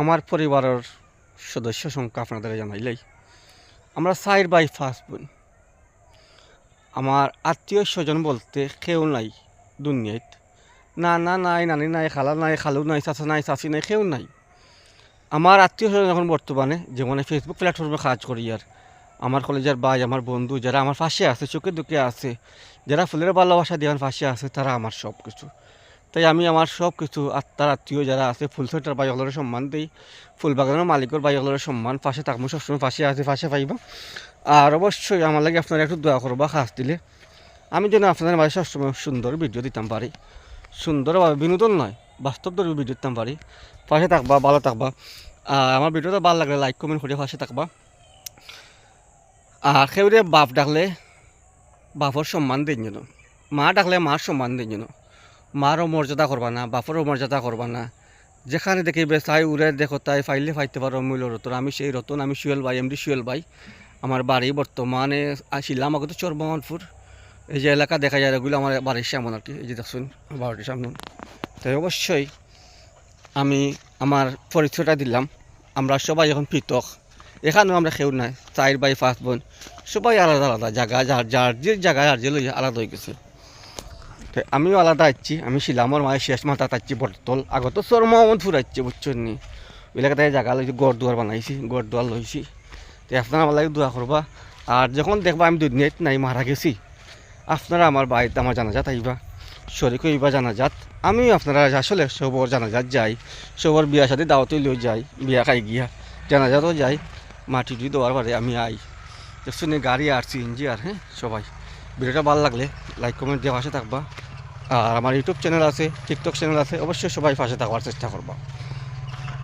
আমার পরিবারের সদস্য সংখ্যা আপনাদের জানাইলেই আমরা 4 ভাই 5 বোন। আমার আত্মীয় স্বজন বলতে কেউ নাই দুনিয়াত। নানা নাই, নানি নাই, খালা নাই, খালু নাই, চাচা নাই, চাচি নাই, কেউ নাই। আমার আত্মীয় স্বজন এখন বর্তমানে যেমন ফেসবুক প্ল্যাটফর্মে কাজ করি আর আমার কলেজের ভাই, আমার বন্ধু যারা আমার পাশে আছে, চোখে দুঃখে আছে, যারা ফুলের ভালোবাসা দিয়ে আমার পাশে আছে, তারা আমার সব কিছু। তাই আমি আমার সব কিছু আত্মার আত্মীয় যারা আছে ফুল সেটার ভাই হলের সম্মান দিই, ফুল বাগানের মালিকের ভাই হলের সম্মান পাশে থাকবো, সবসময় পাশে আছে, পাশে পাইবা। আর অবশ্যই আমার লাগে আপনারা একটু দোয়া করবা, খাস দিলে আমি যেন আপনাদের মাঝে সবসময় সুন্দর ভিডিও দিতাম পারি, সুন্দরভাবে বিনোদন নয় বাস্তবধর্মী ভিডিও দিতাম পারি। পাশে থাকবা, ভালো থাকবা। আমার ভিডিওটা ভালো লাগলে লাইক কমেন্ট করে পাশে থাকবা। আর সেউরে বাপ ডাকলে বাপর সম্মান দিন যেন, মা ডাকলে মার সম্মান দিন যেন। মারও মর্যাদা করবা না, বাপরও মর্যাদা করবা না। যেখানে দেখিবে চাই উড়ে দেখো তাই ফাইলে ফাইতে পারো মূল্য রতন। আমি সেই রতন, আমি সুয়েল ভাই, এমডি সুয়েল ভাই। আমার বাড়ি বর্তমানে আসিলাম আগত চরমোহনপুর। এই যে এলাকা দেখা যায় এগুলো আমার বাড়ির সামনে আর কি, এই যে দেখুন বাড়ির সামনে। তাই অবশ্যই আমি আমার পরিচয়টা দিলাম। আমরা সবাই এখন পৃথক, এখানেও আমরা কেউ নাই, 4 ভাই 5 বোন, সবাই আলাদা আলাদা জায়গা, যার যার যে জায়গায় আর যে লইয়া আলাদা হয়ে গেছে। আমিও আলাদা আসছি, আমি শিলামর মায়ের শেষ মাথা আসছি বটতল, আগত চরমোহনপুর আসছি বুঝছেন নি। ওই এলাকাতে জায়গা লইছি, গড় দুয়ার বানাইছি, গড় দুয়ার লইছি। তো আপনারা আমার লাগে দোয়া করবা। আর যখন দেখবা আমি দুনিয়াত নাই, মারা গেছি, আপনারা আমার বাড়িতে আমার জানাজাত আইবা, শরীর হইবা জানাজাত। আমিও আপনারা আসলে সবর জানাজাত যাই, সবর বিয়া সাথে দাওয়াতে লই যাই, বিয়া খাই গিয়া জানাজাতও যাই, মাটি টুটি দেওয়ার পরে আমি আই। দেখুন গাড়ি আর সিএনজি আর হ্যাঁ সবাই। ভিডিওটা ভালো লাগলে লাইক কমেন্ট দিয়ে পাশে থাকবা। আর আমার ইউটিউব চ্যানেল আছে, টিকটক চ্যানেল আছে, অবশ্যই সবাই পাশে থাকবার চেষ্টা করবা।